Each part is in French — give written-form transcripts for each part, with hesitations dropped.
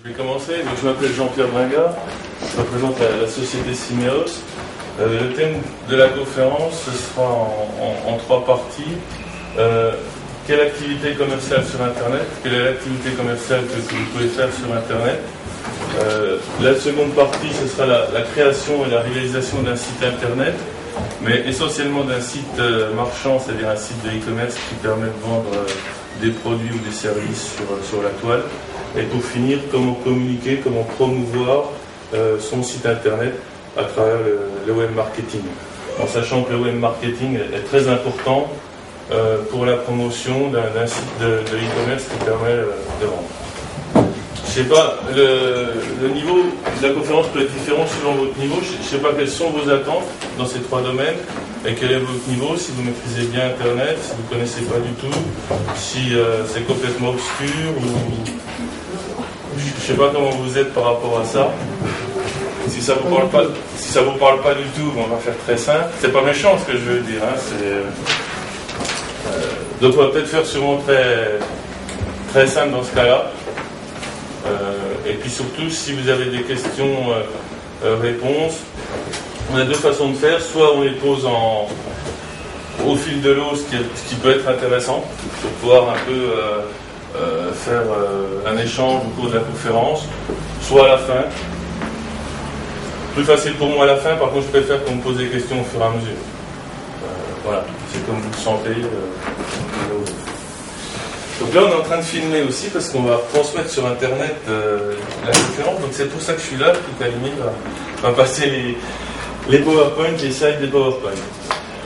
Je vais commencer. Donc, je m'appelle Jean-Pierre Bringard, je représente la société Cineos. Le thème de la conférence, ce sera en trois parties. Quelle activité commerciale sur Internet? Quelle est l'activité commerciale que vous pouvez faire sur Internet? La seconde partie, ce sera la création et la réalisation d'un site Internet, mais essentiellement d'un site marchand, c'est-à-dire un site de e-commerce qui permet de vendre des produits ou des services sur la toile. Et pour finir, comment communiquer, comment promouvoir son site Internet à travers le web marketing. En sachant que le web marketing est très important pour la promotion d'un site de e-commerce qui permet de vendre. Je ne sais pas, le niveau de la conférence peut être différent selon votre niveau. Je ne sais pas quelles sont vos attentes dans ces trois domaines et quel est votre niveau, si vous maîtrisez bien Internet, si vous ne connaissez pas du tout, si c'est complètement obscur ou... Je ne sais pas comment vous êtes par rapport à ça. Si ça vous parle pas du tout, on va faire très simple. C'est pas méchant ce que je veux dire. Donc on va peut-être faire sûrement très simple dans ce cas-là. Et puis surtout, si vous avez des questions, réponses, on a deux façons de faire. Soit on les pose au fil de l'eau, ce qui peut être intéressant, pour pouvoir un peu faire un échange au cours de la conférence, soit à la fin. Plus facile pour moi à la fin, par contre je préfère qu'on me pose des questions au fur et à mesure. Voilà, c'est comme vous le sentez. Donc là on est en train de filmer aussi parce qu'on va transmettre sur internet la conférence, donc c'est pour ça que je suis là, tout animé, va passer les PowerPoint, les slides des PowerPoint.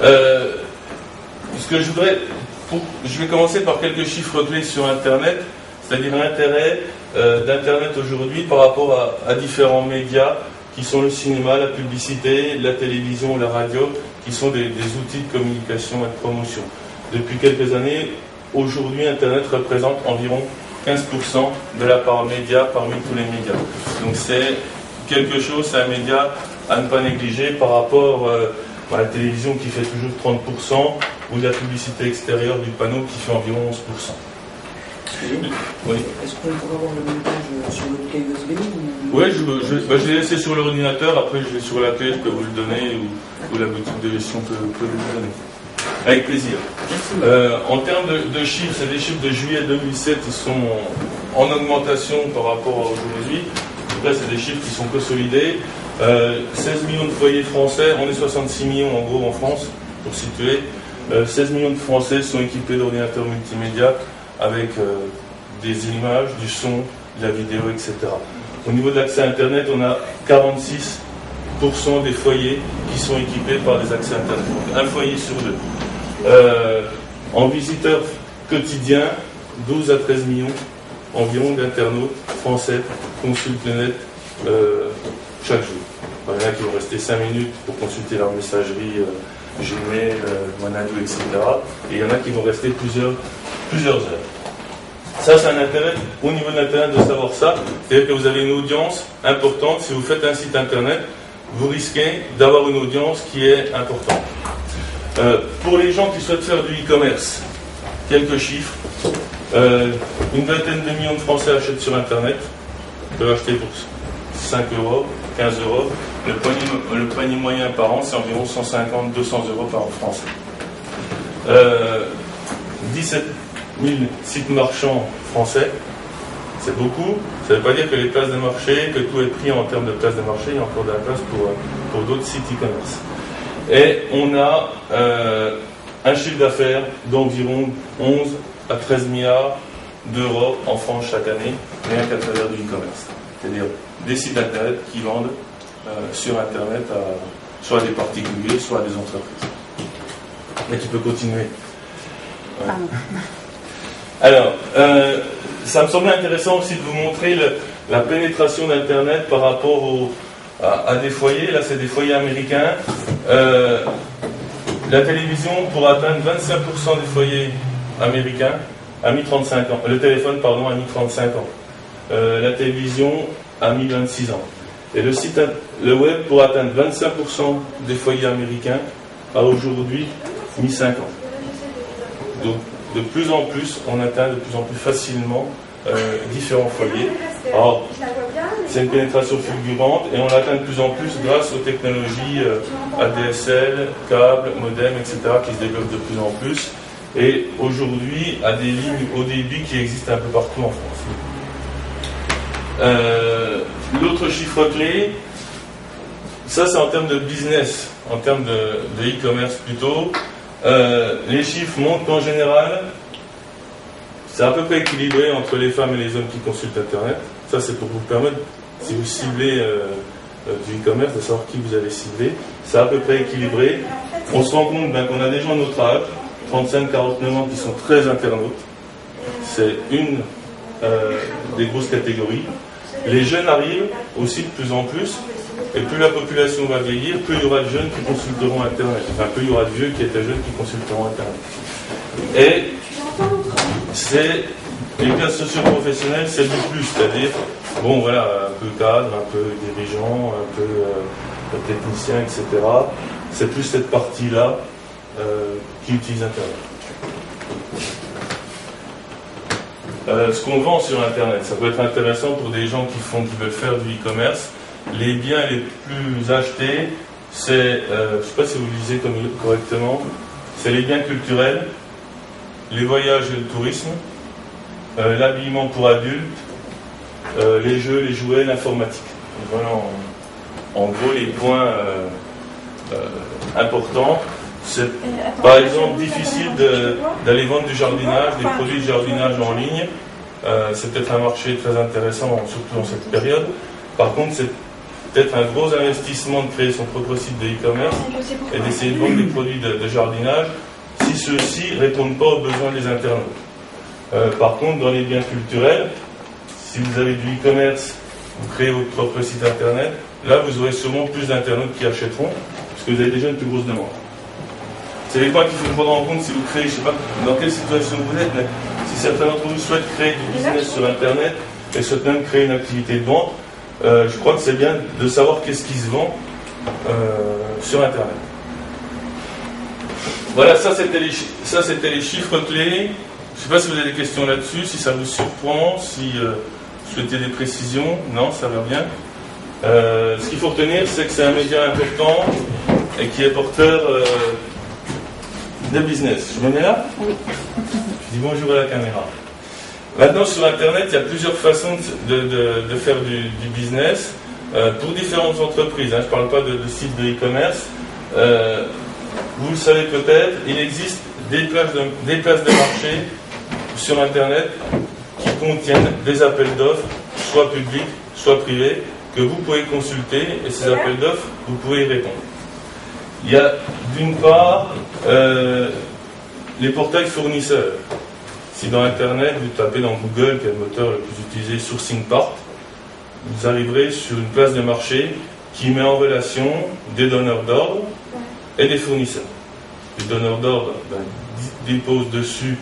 Ce que je vais commencer par quelques chiffres clés sur internet, c'est-à-dire l'intérêt d'internet aujourd'hui par rapport à différents médias qui sont le cinéma, la publicité, la télévision, la radio, qui sont des outils de communication et de promotion. Depuis quelques années, aujourd'hui, Internet représente environ 15% de la part média parmi tous les médias. Donc c'est quelque chose, c'est un média à ne pas négliger par rapport à la télévision qui fait toujours 30% ou de la publicité extérieure du panneau qui fait environ 11%. Oui. Est-ce qu'on pourrait avoir le montage sur le clé USB Oui, je l'ai laissé sur l'ordinateur, après je l'ai sur la clé, je peux vous le donner, ou la boutique de gestion peut vous le donner. Avec plaisir. En termes de chiffres, c'est des chiffres de juillet 2007, ils sont en augmentation par rapport à aujourd'hui. Là, c'est des chiffres qui sont consolidés. 16 millions de foyers français, on est 66 millions en gros en France, pour situer. 16 millions de Français sont équipés d'ordinateurs multimédia avec des images, du son, de la vidéo, etc. Au niveau de l'accès Internet, on a 46% des foyers qui sont équipés par des accès Internet. Un foyer sur deux. En visiteurs quotidiens, 12 à 13 millions environ d'internautes français consultent le net chaque jour. Il y en a qui vont rester 5 minutes pour consulter leur messagerie Gmail, Wanadoo, etc. Et il y en a qui vont rester plusieurs heures. Ça, c'est un intérêt au niveau de l'Internet de savoir ça. C'est-à-dire que vous avez une audience importante. Si vous faites un site Internet, vous risquez d'avoir une audience qui est importante. Pour les gens qui souhaitent faire du e-commerce, quelques chiffres. Une vingtaine de millions de Français achètent sur Internet. Ils peuvent acheter pour 5 euros, 15 euros. Le panier moyen par an, c'est environ 150, 200 euros par an français. 17 000 sites marchands français, c'est beaucoup. Ça ne veut pas dire que les places de marché, que tout est pris en termes de places de marché, il y a encore de la place pour d'autres sites e-commerce. Et on a un chiffre d'affaires d'environ 11 à 13 milliards d'euros en France chaque année, rien qu'à travers du e-commerce. C'est-à-dire des sites internet qui vendent sur internet soit à des particuliers, soit à des entreprises. Mais tu peux continuer. Ouais. Alors, ça me semblait intéressant aussi de vous montrer la pénétration d'Internet par rapport à des foyers. Là, c'est des foyers américains. La télévision, pour atteindre 25% des foyers américains, a mis 35 ans. Le téléphone, pardon, a mis 35 ans. La télévision a mis 26 ans. Et le web, pour atteindre 25% des foyers américains, a aujourd'hui mis 5 ans. Donc, de plus en plus, on atteint de plus en plus facilement différents foyers. Alors, c'est une pénétration fulgurante et on l'atteint de plus en plus grâce aux technologies ADSL, câbles, modems, etc. qui se développent de plus en plus. Et aujourd'hui, à des lignes haut débit qui existent un peu partout en France. L'autre chiffre clé, ça c'est en termes de business, en termes de e-commerce plutôt. Les chiffres montrent qu'en général, c'est à peu près équilibré entre les femmes et les hommes qui consultent Internet. Ça, c'est pour vous permettre, si vous ciblez du e-commerce, de savoir qui vous allez cibler. C'est à peu près équilibré. On se rend compte qu'on a des gens de notre âge, 35-49 ans, qui sont très internautes. C'est une des grosses catégories. Les jeunes arrivent aussi de plus en plus. Et plus la population va vieillir, plus il y aura de jeunes qui consulteront Internet. Enfin, plus il y aura de vieux qui étaient jeunes qui consulteront Internet. Et c'est les classes socio-professionnelles, c'est du plus, c'est-à-dire, bon voilà, un peu cadre, un peu dirigeant, un peu technicien, etc. C'est plus cette partie-là qui utilise Internet. Ce qu'on vend sur Internet, ça peut être intéressant pour des gens qui veulent faire du e-commerce. Les biens les plus achetés, c'est, je ne sais pas si vous le lisez correctement, c'est les biens culturels, les voyages et le tourisme, l'habillement pour adultes, les jeux, les jouets, l'informatique. Voilà en gros les points importants. C'est par exemple difficile d'aller vendre du jardinage, des produits de jardinage en ligne. C'est peut-être un marché très intéressant, surtout dans cette période. Par contre, c'est peut-être un gros investissement de créer son propre site de e-commerce et d'essayer de vendre des produits de jardinage si ceux-ci ne répondent pas aux besoins des internautes. Par contre, dans les biens culturels, si vous avez du e-commerce, vous créez votre propre site internet, là vous aurez sûrement plus d'internautes qui achèteront, parce que vous avez déjà une plus grosse demande. C'est les points qu'il faut prendre en compte si vous créez, je ne sais pas dans quelle situation vous êtes, mais si certains d'entre vous souhaitent créer du business sur internet et souhaitent même créer une activité de vente, je crois que c'est bien de savoir qu'est-ce qui se vend sur internet. Voilà, ça c'était les chiffres clés. Je ne sais pas si vous avez des questions là-dessus, si ça vous surprend, si vous souhaitez des précisions. Non, ça va bien. Ce qu'il faut retenir, c'est que c'est un média important et qui est porteur de business. Je me mets là ? Oui. Je dis bonjour à la caméra. Maintenant, sur Internet, il y a plusieurs façons de faire du business pour différentes entreprises. Je ne parle pas de sites de e-commerce. Vous le savez peut-être, il existe des places de marché sur Internet qui contiennent des appels d'offres, soit publics, soit privés, que vous pouvez consulter et ces appels d'offres, vous pouvez y répondre. Il y a d'une part les portails fournisseurs. Si dans Internet, vous tapez dans Google, qui est le moteur le plus utilisé, SourcingPart, vous arriverez sur une place de marché qui met en relation des donneurs d'ordre et des fournisseurs. Les donneurs d'ordre déposent dessus,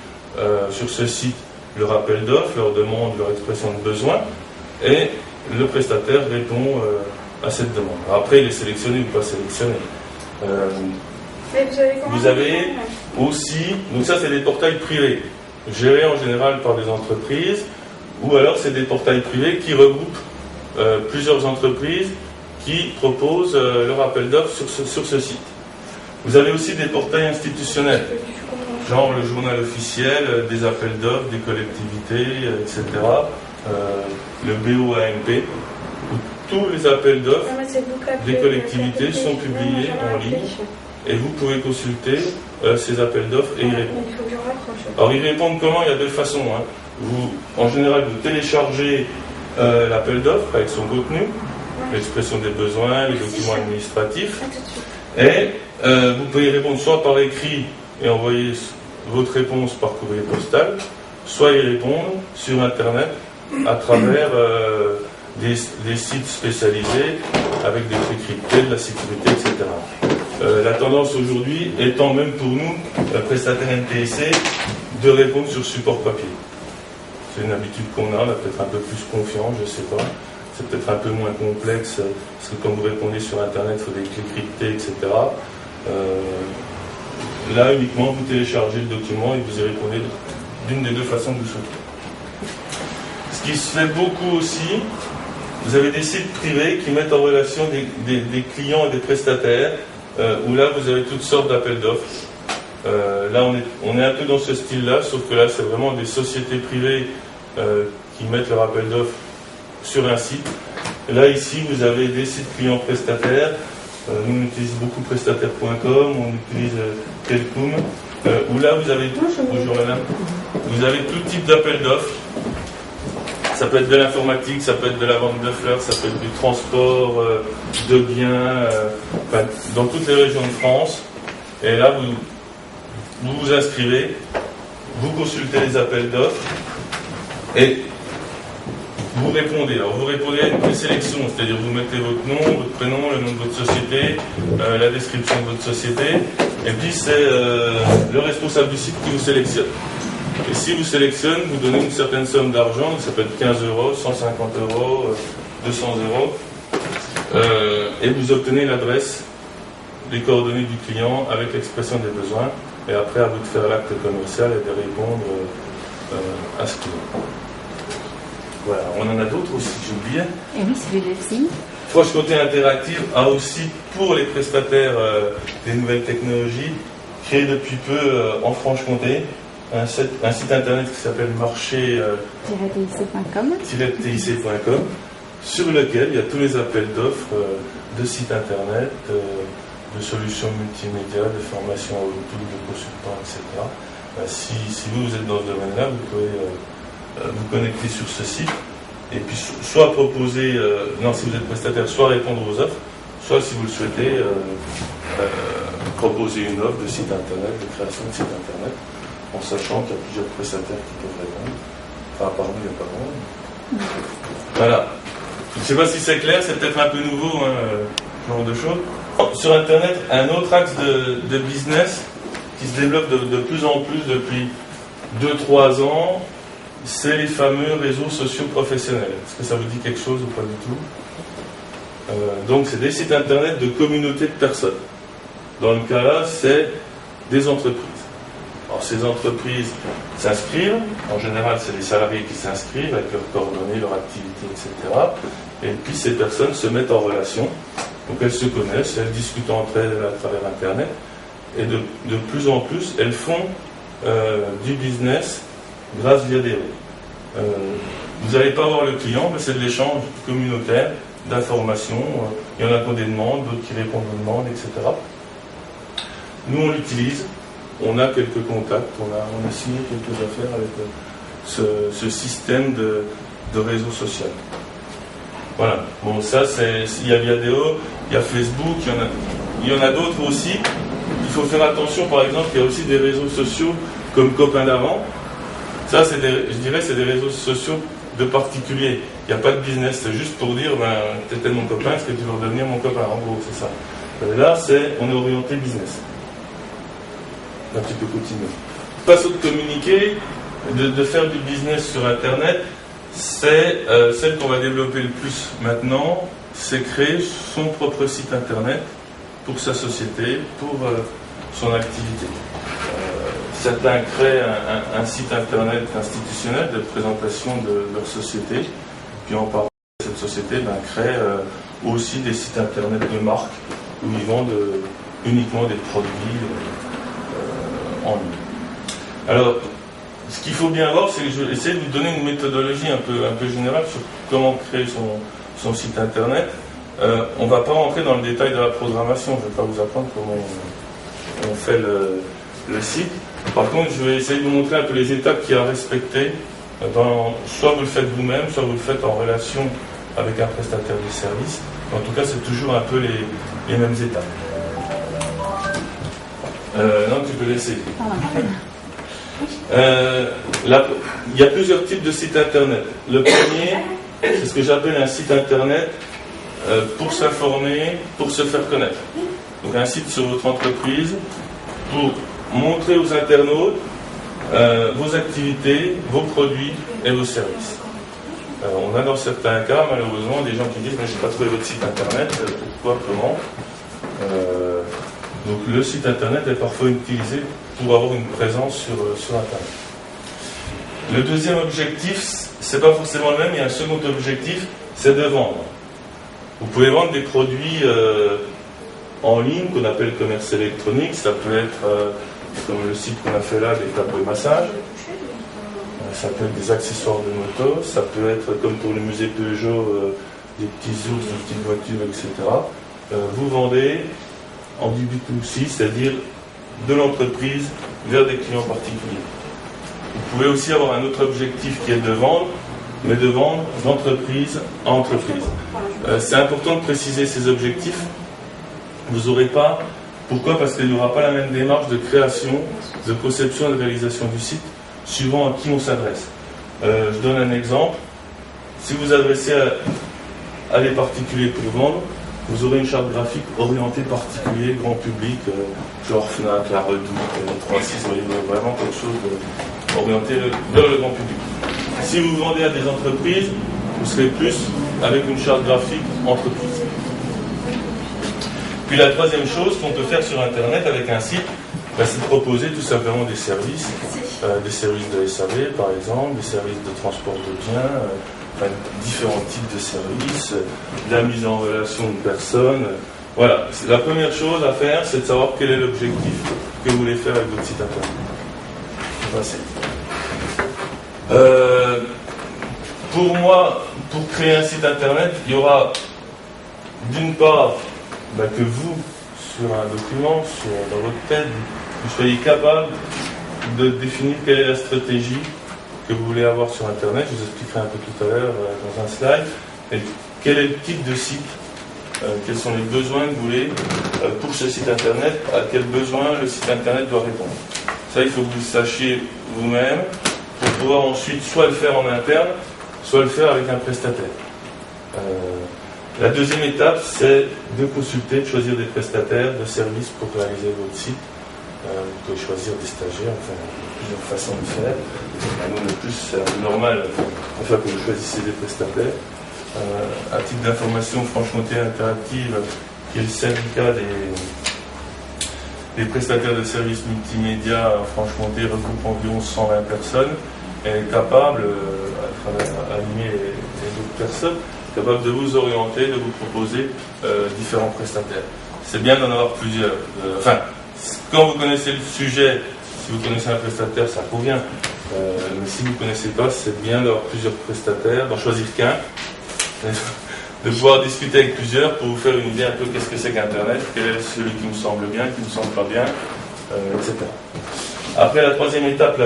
sur ce site, leur appel d'offres, leur demande, leur expression de besoin, et le prestataire répond à cette demande. Alors après, il est sélectionné ou pas sélectionné. Vous avez aussi, donc ça c'est des portails privés, gérés en général par des entreprises, ou alors c'est des portails privés qui regroupent plusieurs entreprises qui proposent leur appel d'offres sur ce site. Vous avez aussi des portails institutionnels, genre le journal officiel, des appels d'offres, des collectivités, etc. Le BOAMP, où tous les appels d'offres des collectivités sont publiés en ligne et vous pouvez consulter ces appels d'offres et y répondre. Alors y répondre comment ? Il y a deux façons. En général, vous téléchargez l'appel d'offres avec son contenu, l'expression des besoins, les documents administratifs, et vous pouvez y répondre soit par écrit et envoyer votre réponse par courrier postal, soit y répondre sur Internet à travers des sites spécialisés avec des trucs cryptés, de la sécurité, etc. La tendance aujourd'hui étant même pour nous, prestataires NTSC, de répondre sur support papier. C'est une habitude qu'on a, on a peut-être un peu plus confiance, je ne sais pas. C'est peut-être un peu moins complexe, parce que quand vous répondez sur Internet, il faut des clés cryptées, etc. Là, uniquement, vous téléchargez le document et vous y répondez d'une des deux façons que vous souhaitez. Ce Ce qui se fait beaucoup aussi, vous avez des sites privés qui mettent en relation des clients et des prestataires, où là vous avez toutes sortes d'appels d'offres. Là on est un peu dans ce style-là, sauf que là c'est vraiment des sociétés privées qui mettent leur appel d'offres sur un site. Là ici vous avez des sites clients prestataires. Nous on utilise beaucoup prestataire.com, on utilise Telcom, où là vous avez, bonjour madame, vous avez tout type d'appel d'offres. Ça peut être de l'informatique, ça peut être de la vente de fleurs, ça peut être du transport de biens, dans toutes les régions de France. Et là, vous vous inscrivez, vous consultez les appels d'offres et vous répondez. Alors, vous répondez à une présélection, c'est-à-dire vous mettez votre nom, votre prénom, le nom de votre société, la description de votre société, et puis c'est le responsable du site qui vous sélectionne. Et si vous sélectionne, vous donnez une certaine somme d'argent, ça peut être 15 €, 150 €, 200 €, et vous obtenez l'adresse, les coordonnées du client avec l'expression des besoins, et après à vous de faire l'acte commercial et de répondre à ce client. Voilà, on en a d'autres aussi, j'ai oublié. Et oui, celui-ci. Franche-Comté Interactive a aussi, pour les prestataires des nouvelles technologies, créé depuis peu en Franche-Comté un site internet qui s'appelle marché-tic.com, sur lequel il y a tous les appels d'offres de sites internet, de solutions multimédia, de formations autour de consultants, etc. Si vous êtes dans ce domaine-là, vous pouvez vous connecter sur ce site et puis soit proposer, si vous êtes prestataire, soit répondre aux offres, soit si vous le souhaitez, proposer une offre de site internet, de création de site internet, en sachant qu'il y a plusieurs prestataires qui peuvent répondre. Enfin, apparemment, il n'y a pas vraiment. Voilà. Je ne sais pas si c'est clair, c'est peut-être un peu nouveau, ce genre de choses. Sur Internet, un autre axe de business qui se développe de plus en plus depuis 2-3 ans, c'est les fameux réseaux sociaux professionnels. Est-ce que ça vous dit quelque chose ou pas du tout? Donc, c'est des sites Internet de communautés de personnes. Dans le cas là, c'est des entreprises. Alors, ces entreprises s'inscrivent, en général c'est les salariés qui s'inscrivent avec leurs coordonnées, leur activité, etc. Et puis ces personnes se mettent en relation, donc elles se connaissent, elles discutent entre elles à travers Internet, et de plus en plus elles font du business grâce via des réseaux. Vous n'allez pas voir le client, mais c'est de l'échange communautaire, d'informations, il y en a qui ont des demandes, d'autres qui répondent aux demandes, etc. Nous on l'utilise. On a quelques contacts, on a signé quelques affaires avec ce système de réseau social. Voilà. Bon, ça, il y a Viadeo, il y a Facebook, il y en a d'autres aussi. Il faut faire attention, par exemple, il y a aussi des réseaux sociaux comme Copains d'avant. Ça, je dirais, c'est des réseaux sociaux de particuliers. Il n'y a pas de business, c'est juste pour dire, tu étais mon copain, est-ce que tu veux redevenir mon copain? En gros, c'est ça. Et là, on est orienté business. Un petit peu continuer. Façon de communiquer, de faire du business sur Internet, c'est celle qu'on va développer le plus maintenant, c'est créer son propre site Internet pour sa société, pour son activité. Certains créent un site Internet institutionnel de présentation de leur société, puis en parlant de cette société, crée aussi des sites Internet de marque où ils vendent uniquement des produits en ligne. Alors, ce qu'il faut bien voir, c'est que je vais essayer de vous donner une méthodologie un peu générale sur comment créer son site internet. On ne va pas rentrer dans le détail de la programmation, je ne vais pas vous apprendre comment on fait le site. Par contre, je vais essayer de vous montrer un peu les étapes qu'il y a à respecter. Soit vous le faites vous-même, soit vous le faites en relation avec un prestataire de service. En tout cas, c'est toujours un peu les mêmes étapes. Non, tu peux laisser. Il y a plusieurs types de sites internet. Le premier, c'est ce que j'appelle un site internet pour s'informer, pour se faire connaître. Donc un site sur votre entreprise pour montrer aux internautes vos activités, vos produits et vos services. On a dans certains cas, malheureusement, des gens qui disent « mais je n'ai pas trouvé votre site internet, pourquoi, comment ?» Donc le site internet est parfois utilisé pour avoir une présence sur internet. Le deuxième objectif, c'est pas forcément le même, il y a un second objectif, c'est de vendre. Vous pouvez vendre des produits en ligne qu'on appelle commerce électronique, ça peut être comme le site qu'on a fait là, des tables de massage, ça peut être des accessoires de moto, ça peut être comme pour le musée Peugeot, des petits ours, des petites voitures, etc. Vous vendez en B2C, c'est-à-dire de l'entreprise vers des clients particuliers. Vous pouvez aussi avoir un autre objectif qui est de vendre, mais de vendre d'entreprise à entreprise. C'est important de préciser ces objectifs. Vous n'aurez pas. Pourquoi ? Parce qu'il n'y aura pas la même démarche de création, de conception et de réalisation du site, suivant à qui on s'adresse. Je donne un exemple. Si vous adressez à des particuliers pour vendre, vous aurez une charte graphique orientée particulier, grand public, genre Fnac, La Redoute, 36, vous voyez, vraiment quelque chose orienté vers le grand public. Si vous vendez à des entreprises, vous serez plus avec une charte graphique entreprise. Puis la troisième chose qu'on peut faire sur Internet avec un site, c'est de proposer tout simplement des services de SAV par exemple, des services de transport de biens, différents types de services, de la mise en relation de personnes. Voilà, la première chose à faire, c'est de savoir quel est l'objectif que vous voulez faire avec votre site Internet. Pour moi, pour créer un site Internet, il y aura d'une part que vous, sur un document, dans votre tête, vous soyez capable de définir quelle est la stratégie que vous voulez avoir sur Internet. Je vous expliquerai un peu tout à l'heure dans un slide. Et quel est le type de site, quels sont les besoins que vous voulez pour ce site Internet, à quels besoins le site Internet doit répondre. Ça, il faut que vous le sachiez vous-même pour pouvoir ensuite soit le faire en interne, soit le faire avec un prestataire. La deuxième étape, c'est de consulter, de choisir des prestataires de services pour réaliser votre site. Vous pouvez choisir des stagiaires, enfin, plusieurs façons de faire. Nous, le plus, c'est normal, enfin, que vous choisissez des prestataires. À titre d'information, Franche-Comté Interactive, qui est le syndicat des prestataires de services multimédia à Franche-Comté, regroupe environ 120 personnes, et est capable, à travers animer les autres personnes, capable de vous orienter, de vous proposer différents prestataires. C'est bien d'en avoir plusieurs. Quand vous connaissez le sujet, si vous connaissez un prestataire, ça convient. Mais si vous ne connaissez pas, c'est bien d'avoir plusieurs prestataires, d'en choisir qu'un, de pouvoir discuter avec plusieurs pour vous faire une idée un peu qu'est-ce que c'est qu'Internet, quel est celui qui me semble bien, qui ne me semble pas bien, etc. Après, la troisième étape,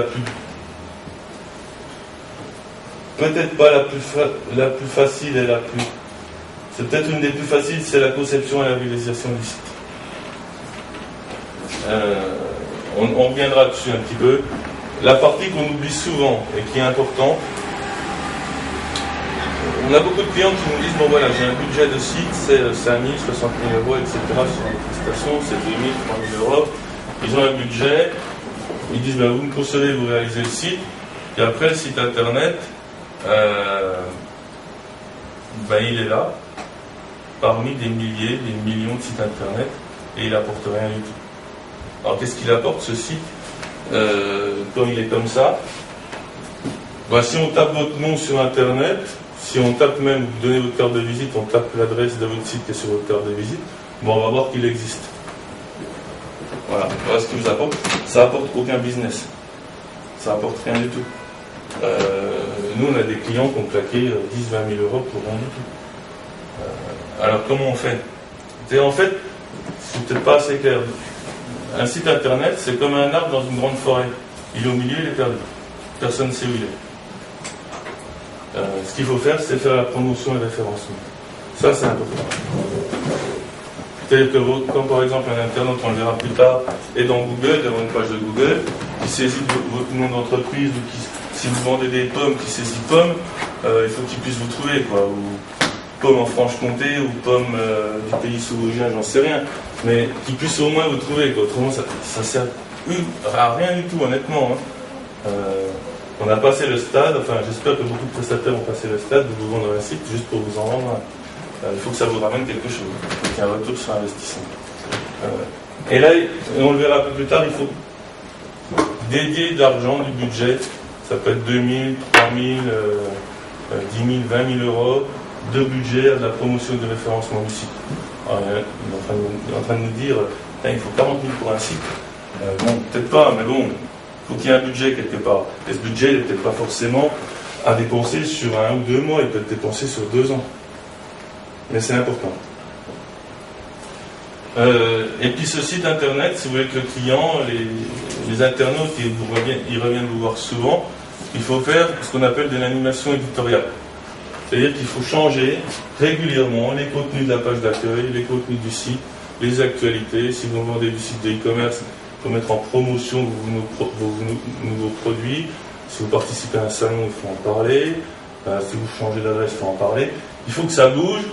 peut-être pas la plus facile et c'est peut-être une des plus faciles, c'est la conception et la réalisation du site. On reviendra dessus un petit peu. La partie qu'on oublie souvent et qui est importante, on a beaucoup de clients qui nous disent, bon voilà, j'ai un budget de site, c'est 5 000, 60 000 euros, etc. sur les prestations, c'est 2 000, 3 000 euros. Ils ont un budget, ils disent, vous me concevez, vous réalisez le site, et après le site Internet, il est là, parmi des milliers, des millions de sites Internet, et il n'apporte rien du tout. Alors qu'est-ce qu'il apporte ce site quand il est comme ça? Si on tape votre nom sur Internet, si on tape même, vous donnez votre carte de visite, on tape l'adresse de votre site qui est sur votre carte de visite, on va voir qu'il existe. Voilà ce qu'il vous apporte. Ça apporte aucun business. Ça apporte rien du tout. Nous, on a des clients qui ont claqué 10-20 000 euros pour rien du tout. Alors comment on fait? En fait, c'est peut-être pas assez clair. Un site Internet, c'est comme un arbre dans une grande forêt. Il est au milieu, il est perdu. Personne ne sait où il est. Ce qu'il faut faire, c'est faire la promotion et le référencement. Ça, c'est important. C'est-à-dire que quand, par exemple, un internaute, on le verra plus tard, est dans Google, devant une page de Google, qui saisit votre nom d'entreprise, ou si vous vendez des pommes, qui saisit pommes, il faut qu'il puisse vous trouver, quoi. Ou pommes en Franche-Comté, ou pommes du pays saoudien, j'en sais rien. Mais qu'il puisse au moins vous trouver, quoi. Autrement, ça sert à rien du tout, honnêtement. On a passé le stade, enfin j'espère que beaucoup de prestataires ont passé le stade de vous vendre un site juste pour vous en vendre un. Il faut que ça vous ramène quelque chose, il faut qu'il y ait un retour sur investissement. Et là, on le verra un peu plus tard, il faut dédier de l'argent, du budget Ça peut être 2000, 3000, 10 000, 20 000 euros de budget à de la promotion du référencement du site. Alors, il est en train de nous dire, il faut 40 000 pour un site. Bon, peut-être pas, mais bon, il faut qu'il y ait un budget quelque part. Et ce budget, il n'est peut-être pas forcément à dépenser sur 1 ou 2 mois, il peut être dépensé sur 2 ans. Mais c'est important. Et puis ce site internet, si vous voulez que le client, les internautes, ils reviennent vous voir souvent, il faut faire ce qu'on appelle de l'animation éditoriale. C'est-à-dire qu'il faut changer régulièrement les contenus de la page d'accueil, les contenus du site, les actualités. Si vous vendez du site de e-commerce, il faut mettre en promotion vos nouveaux produits. Si vous participez à un salon, il faut en parler. Si vous changez d'adresse, il faut en parler. Il faut que ça bouge,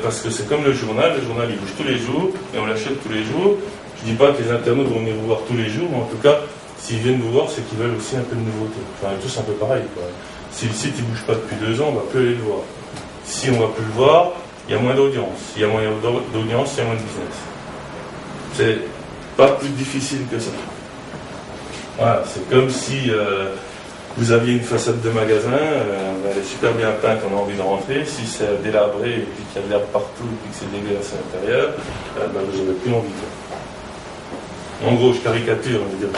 parce que c'est comme le journal il bouge tous les jours, et on l'achète tous les jours. Je ne dis pas que les internautes vont venir vous voir tous les jours, mais en tout cas, s'ils viennent vous voir, c'est qu'ils veulent aussi un peu de nouveauté. Enfin, tous un peu pareil, quoi. Si le site ne bouge pas depuis 2 ans, on ne va plus aller le voir. Si on ne va plus le voir, il y a moins d'audience. S'il y a moins d'audience, il y a moins de business. C'est pas plus difficile que ça. Voilà, c'est comme si vous aviez une façade de magasin, elle est super bien peinte, on a envie de rentrer. Si c'est délabré et puis qu'il y a de l'herbe partout et puis que c'est dégueulasse à l'intérieur, vous n'avez plus envie. En gros, je caricature, on va dire.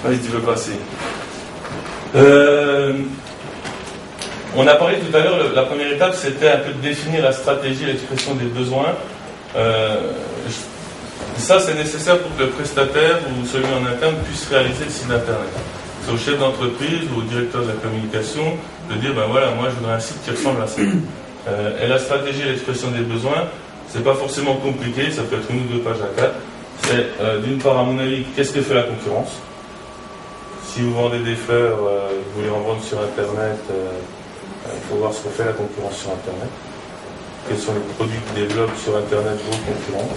Allez, tu veux passer. On a parlé tout à l'heure, la première étape, c'était un peu de définir la stratégie, l'expression des besoins. Ça, c'est nécessaire pour que le prestataire ou celui en interne puisse réaliser le site internet. C'est au chef d'entreprise ou au directeur de la communication de dire, ben voilà, moi je voudrais un site qui ressemble à ça. Et la stratégie et l'expression des besoins, c'est pas forcément compliqué, ça peut être 1 ou 2 pages à 4. C'est d'une part, à mon avis, qu'est-ce que fait la concurrence? Si vous vendez des fleurs, vous voulez en vendre sur internet, il faut voir ce que fait la concurrence sur internet. Quels sont les produits que développent sur internet vos concurrents.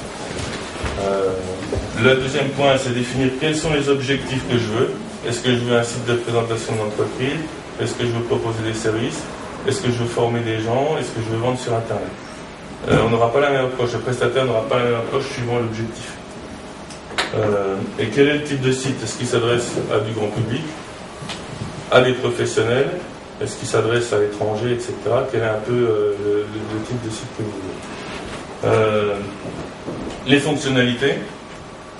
Le deuxième point, c'est définir quels sont les objectifs que je veux. Est-ce que je veux un site de présentation d'entreprise? Est-ce que je veux proposer des services? Est-ce que je veux former des gens? Est-ce que je veux vendre sur internet? On n'aura pas la même approche, le prestataire n'aura pas la même approche suivant l'objectif. Et quel est le type de site? Est-ce qu'il s'adresse à du grand public, à des professionnels? Est-ce qu'il s'adresse à l'étranger, etc. Quel est un peu le type de site que vous voulez? Les fonctionnalités.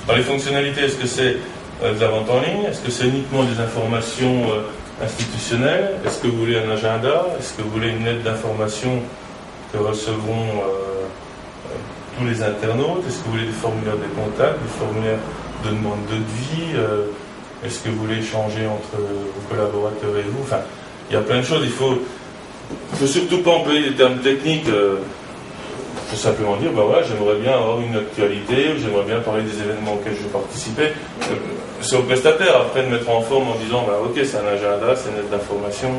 Alors, les fonctionnalités, est-ce que c'est de la vente en ligne? Est-ce que c'est uniquement des informations institutionnelles? Est-ce que vous voulez un agenda? Est-ce que vous voulez une lettre d'information que recevront tous les internautes? Est-ce que vous voulez des formulaires de contact, des formulaires de demande de devis? Est-ce que vous voulez échanger entre vos collaborateurs et vous? Enfin, il y a plein de choses. Il faut surtout pas employer des termes techniques. Il faut simplement dire, ben voilà, j'aimerais bien avoir une actualité, j'aimerais bien parler des événements auxquels je vais participer. C'est au prestataire après de mettre en forme en disant, ben ok, c'est un agenda, c'est une lettre d'information.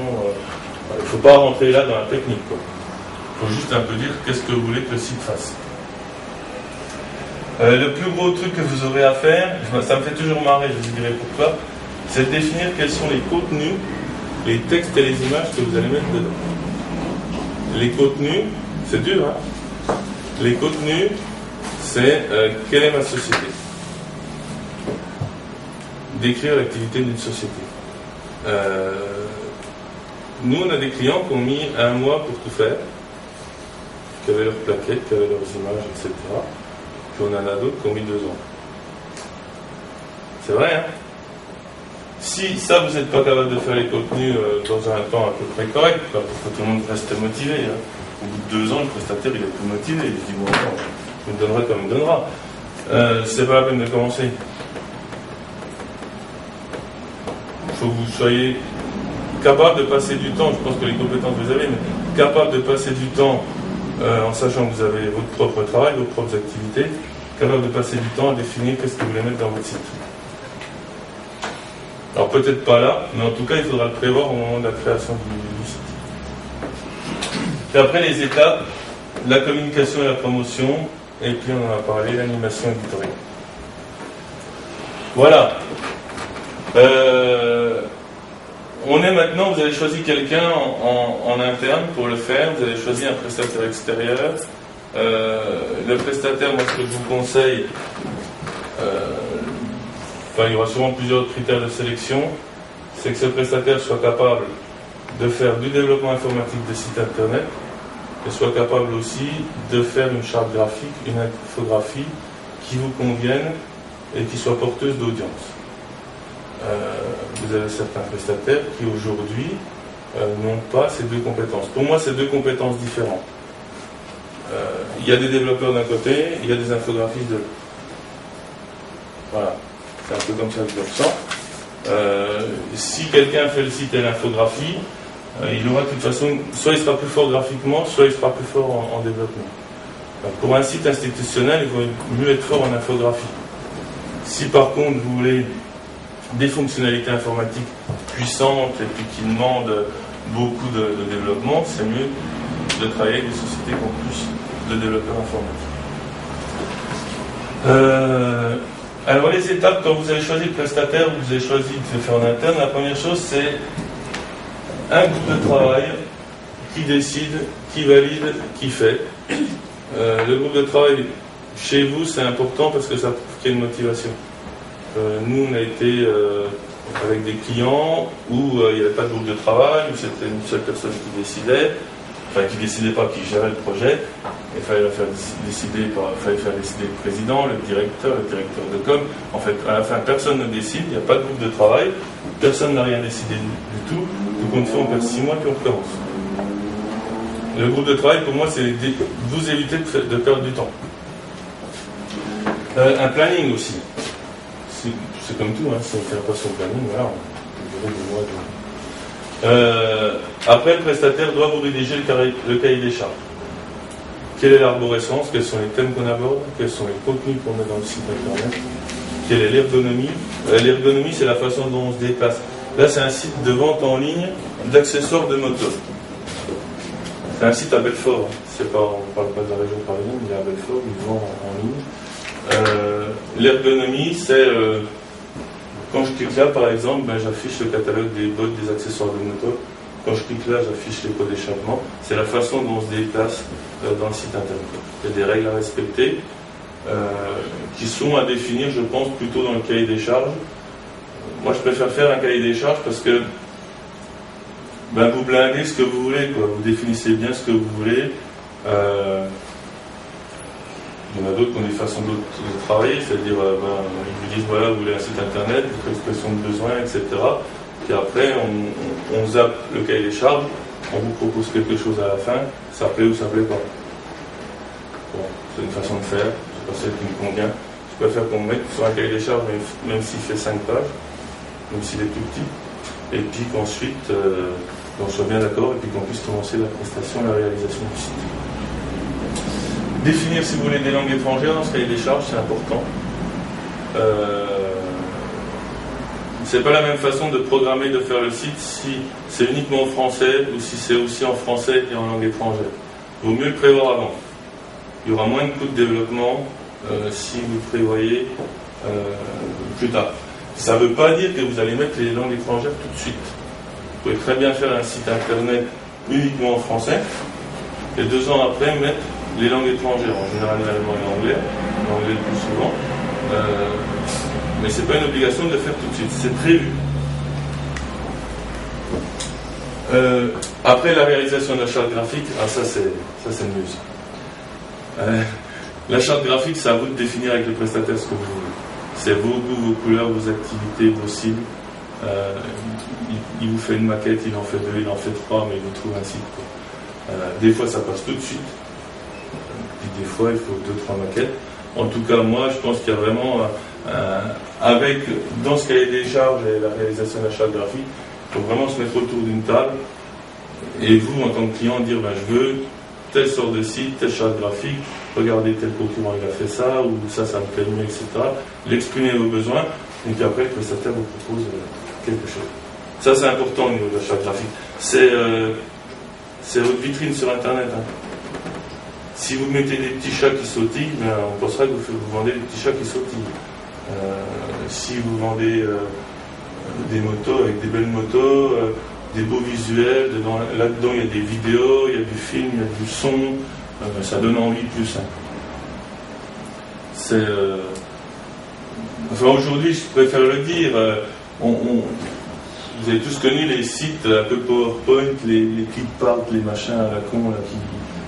Il ne faut pas rentrer là dans la technique. Il faut juste un peu dire qu'est-ce que vous voulez que le site fasse. Le plus gros truc que vous aurez à faire, ça me fait toujours marrer, je vous dirai pourquoi, c'est de définir quels sont les contenus, les textes et les images que vous allez mettre dedans. Les contenus, c'est dur, hein? Les contenus, c'est quelle est ma société? Décrire l'activité d'une société. Nous, on a des clients qui ont mis 1 mois pour tout faire, qui avaient leurs plaquettes, qui avaient leurs images, etc. Puis on en a d'autres qui ont mis 2 ans. C'est vrai, hein? Si ça, vous n'êtes pas capable de faire les contenus dans un temps à peu près correct, pour que tout le monde reste motivé, hein. Au bout de 2 ans, le prestataire il est plus motivé. Il se dit, bon, non, il me donnera comme il me donnera. C'est pas la peine de commencer. Il faut que vous soyez capable de passer du temps, je pense que les compétences vous avez, mais capable de passer du temps en sachant que vous avez votre propre travail, vos propres activités, capable de passer du temps à définir qu'est-ce que vous voulez mettre dans votre site. Alors peut-être pas là, mais en tout cas il faudra le prévoir au moment de la création du site. Et après les étapes, la communication et la promotion, et puis on en a parlé, l'animation éditoriale. Voilà. On est maintenant, vous avez choisi quelqu'un en interne pour le faire, vous avez choisi un prestataire extérieur. Le prestataire, moi ce que je vous conseille, il y aura sûrement plusieurs critères de sélection. c'est que ce prestataire soit capable de faire du développement informatique de site internet et soit capable aussi de faire une charte graphique, une infographie qui vous convienne et qui soit porteuse d'audience. Vous avez certains prestataires qui aujourd'hui n'ont pas ces deux compétences. Pour moi, c'est deux compétences différentes. Il y a des développeurs d'un côté, il y a des infographistes de l'autre. Voilà, c'est un peu comme ça que je le ressens. Si quelqu'un fait le site et l'infographie, il aura de toute façon, soit il sera plus fort graphiquement, soit il sera plus fort en développement. Donc, pour un site institutionnel, il vaut mieux être fort en infographie. Si par contre vous voulez des fonctionnalités informatiques puissantes et puis qui demandent beaucoup de développement, c'est mieux de travailler avec des sociétés qui ont plus de développeurs informatiques. Alors les étapes, quand vous avez choisi le prestataire, vous avez choisi de le faire en interne, la première chose c'est un groupe de travail qui décide, qui valide, qui fait. Le groupe de travail chez vous c'est important parce que ça prouve qu'il y a une motivation. Nous on a été avec des clients où il n'y avait pas de groupe de travail, où c'était une seule personne qui décidait, enfin qui décidait pas, qui gérait le projet. Il fallait faire décider le président, le directeur de com. En fait, à la fin, personne ne décide, il n'y a pas de groupe de travail, personne n'a rien décidé du tout. Donc on fait, on perd 6 mois puis on recommence. Le groupe de travail, pour moi, c'est vous éviter de perdre du temps. Un planning aussi. C'est comme tout, si on ne fait pas son planning, voilà, on peut durer des mois. Après, le prestataire doit vous rédiger le cahier des charges. Quelle est l'arborescence? Quels sont les thèmes qu'on aborde? Quels sont les contenus qu'on met dans le site internet? Quelle est l'ergonomie? L'ergonomie, c'est la façon dont on se déplace. Là, c'est un site de vente en ligne d'accessoires de moto. C'est un site à Belfort. On ne parle pas de la région parisienne, mais il est à Belfort, il vend en ligne. L'ergonomie, c'est quand je clique là, par exemple, j'affiche le catalogue des bottes, des accessoires de moto. Quand je clique là, j'affiche les pots d'échappement. C'est la façon dont on se déplace dans le site internet. Il y a des règles à respecter qui sont à définir, je pense, plutôt dans le cahier des charges. Moi, je préfère faire un cahier des charges parce que vous blindez ce que vous voulez, quoi. Vous définissez bien ce que vous voulez. Il y en a d'autres qui ont des façons de travailler, c'est-à-dire ils vous disent voilà, vous voulez un site internet, votre expression de besoin, etc. Puis après, on zappe le cahier des charges, on vous propose quelque chose à la fin, ça plaît ou ça plaît pas. Bon, c'est une façon de faire, c'est pas celle qui me convient. Je préfère qu'on mette sur un cahier des charges, même s'il fait 5 pages, même s'il est tout petit, et puis qu'ensuite, on soit bien d'accord, et puis qu'on puisse commencer la prestation, la réalisation du site. Définir, si vous voulez, des langues étrangères dans ce cahier des charges, c'est important. C'est pas la même façon de programmer, de faire le site si c'est uniquement en français ou si c'est aussi en français et en langue étrangère. Il vaut mieux le prévoir avant. Il y aura moins de coûts de développement si vous le prévoyez plus tard. Ça ne veut pas dire que vous allez mettre les langues étrangères tout de suite. Vous pouvez très bien faire un site internet uniquement en français et 2 ans après mettre les langues étrangères, en général l'allemand et l'anglais le plus souvent. Mais ce n'est pas une obligation de le faire tout de suite, c'est prévu. Après la réalisation de la charte graphique, ça c'est mieux. La charte graphique, c'est à vous de définir avec le prestataire ce que vous voulez. C'est vos goûts, vos couleurs, vos activités, vos cibles. Il vous fait une maquette, il en fait 2, il en fait 3, mais il vous trouve un site. Des fois ça passe tout de suite. Puis des fois il faut 2-3 maquettes. En tout cas, moi je pense qu'il y a vraiment dans ce cahier des charges et la réalisation de la charte graphique, il faut vraiment se mettre autour d'une table et vous en tant que client dire je veux telle sorte de site, telle charte graphique, regardez tel concurrent il a fait ça, ou ça me plaît mieux, etc. L'exprimer vos besoins, et puis après le prestataire vous propose quelque chose. Ça c'est important au niveau de la charte graphique. C'est votre vitrine sur internet. Si vous mettez des petits chats qui sautillent, on pensera que vous vendez des petits chats qui sautillent. Si vous vendez des motos avec des belles motos, des beaux visuels, là-dedans il y a des vidéos, il y a du film, il y a du son, ça donne envie plus. Enfin aujourd'hui, je préfère le dire, vous avez tous connu les sites un peu PowerPoint, les clipart, les machins à la con là,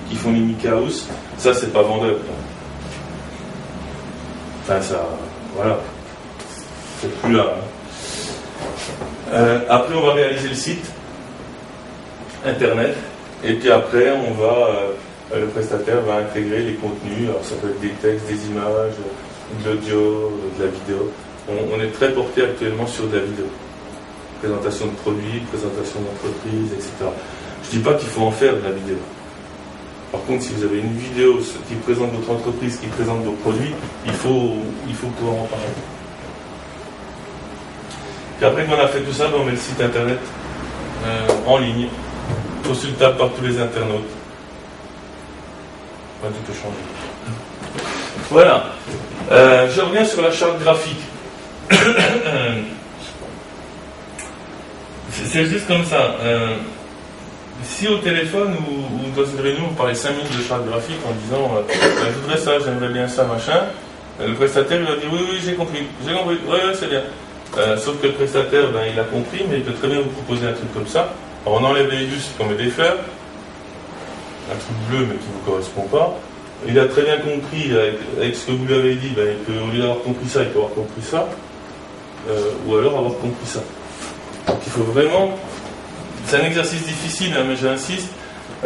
qui font les Mickey House. Ça, c'est pas vendeur. Enfin, ça, voilà. C'est plus là. Après, on va réaliser le site Internet. Et puis après, le prestataire va intégrer les contenus. Alors, ça peut être des textes, des images, de l'audio, de la vidéo. On est très porté actuellement sur de la vidéo. Présentation de produits, présentation d'entreprise, etc. Je ne dis pas qu'il faut en faire de la vidéo. Par contre, si vous avez une vidéo qui présente votre entreprise, qui présente vos produits, il faut pouvoir en parler. Puis après qu'on a fait tout ça, on met le site internet en ligne, consultable par tous les internautes. Tout peut changer. Voilà. Je reviens sur la charte graphique. C'est juste comme ça. Si au téléphone ou dans une réunion, vous parlez 5 minutes de charte graphique en disant je voudrais ça, j'aimerais bien ça, machin, le prestataire il va dire oui, j'ai compris, oui, c'est bien. Sauf que le prestataire, il a compris, mais il peut très bien vous proposer un truc comme ça. Alors on enlève les justes, on met des fleurs, un truc bleu mais qui ne vous correspond pas. Il a très bien compris avec ce que vous lui avez dit, au lieu d'avoir compris ça, il peut avoir compris ça, ou alors avoir compris ça. Donc il faut vraiment, c'est un exercice difficile, hein, mais j'insiste,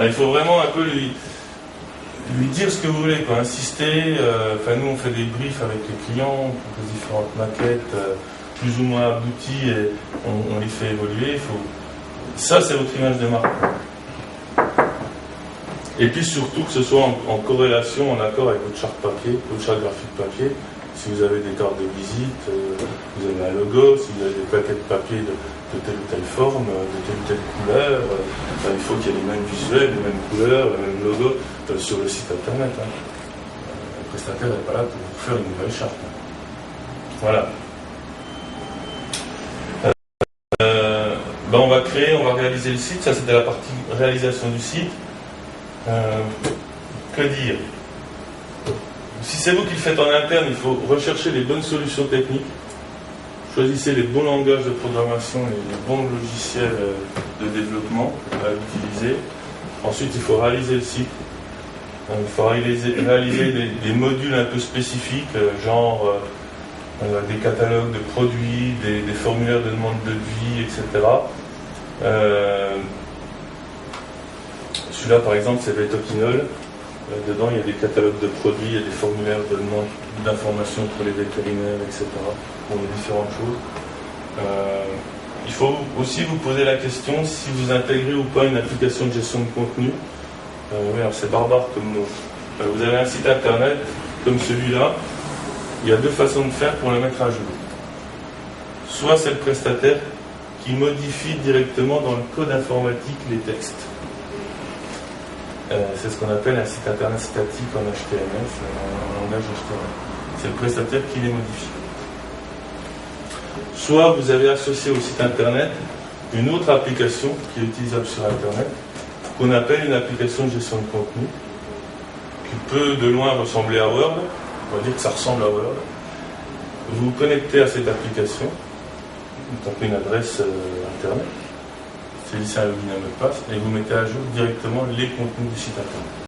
il faut vraiment un peu lui dire ce que vous voulez, quoi, insister. Nous on fait des briefs avec les clients, on propose différentes maquettes, plus ou moins abouties, et on les fait évoluer. Ça c'est votre image de marque. Et puis surtout que ce soit en corrélation, en accord avec votre charte papier, votre charte graphique papier. Si vous avez des cartes de visite, vous avez un logo, si vous avez des paquets de papier de telle ou telle forme, de telle ou telle couleur, il faut qu'il y ait les mêmes visuels, les mêmes couleurs, le même logo sur le site internet. Hein. Le prestataire n'est pas là pour vous faire une nouvelle charte. Voilà. On va réaliser le site. Ça, c'était la partie réalisation du site. Que dire? Si c'est vous qui le faites en interne, il faut rechercher les bonnes solutions techniques. Choisissez les bons langages de programmation et les bons logiciels de développement à utiliser. Ensuite, il faut réaliser le site. Il faut réaliser des modules un peu spécifiques, genre des catalogues de produits, des formulaires de demande de devis, etc. Celui-là, par exemple, c'est Vétoquinol. Dedans, il y a des catalogues de produits, il y a des formulaires de demande d'informations pour les vétérinaires, etc. Pour les différentes choses. Il faut aussi vous poser la question si vous intégrez ou pas une application de gestion de contenu. Oui, alors c'est barbare comme mot. Vous avez un site internet comme celui-là. Il y a deux façons de faire pour le mettre à jour. Soit c'est le prestataire qui modifie directement dans le code informatique les textes. C'est ce qu'on appelle un site internet statique en HTML, c'est un langage HTML. C'est le prestataire qui les modifie. Soit vous avez associé au site internet une autre application qui est utilisable sur internet, qu'on appelle une application de gestion de contenu, qui peut de loin ressembler à Word, on va dire que ça ressemble à Word. Vous vous connectez à cette application, vous tapez une adresse internet, c'est un login à mot de passe, et vous mettez à jour directement les contenus du site internet.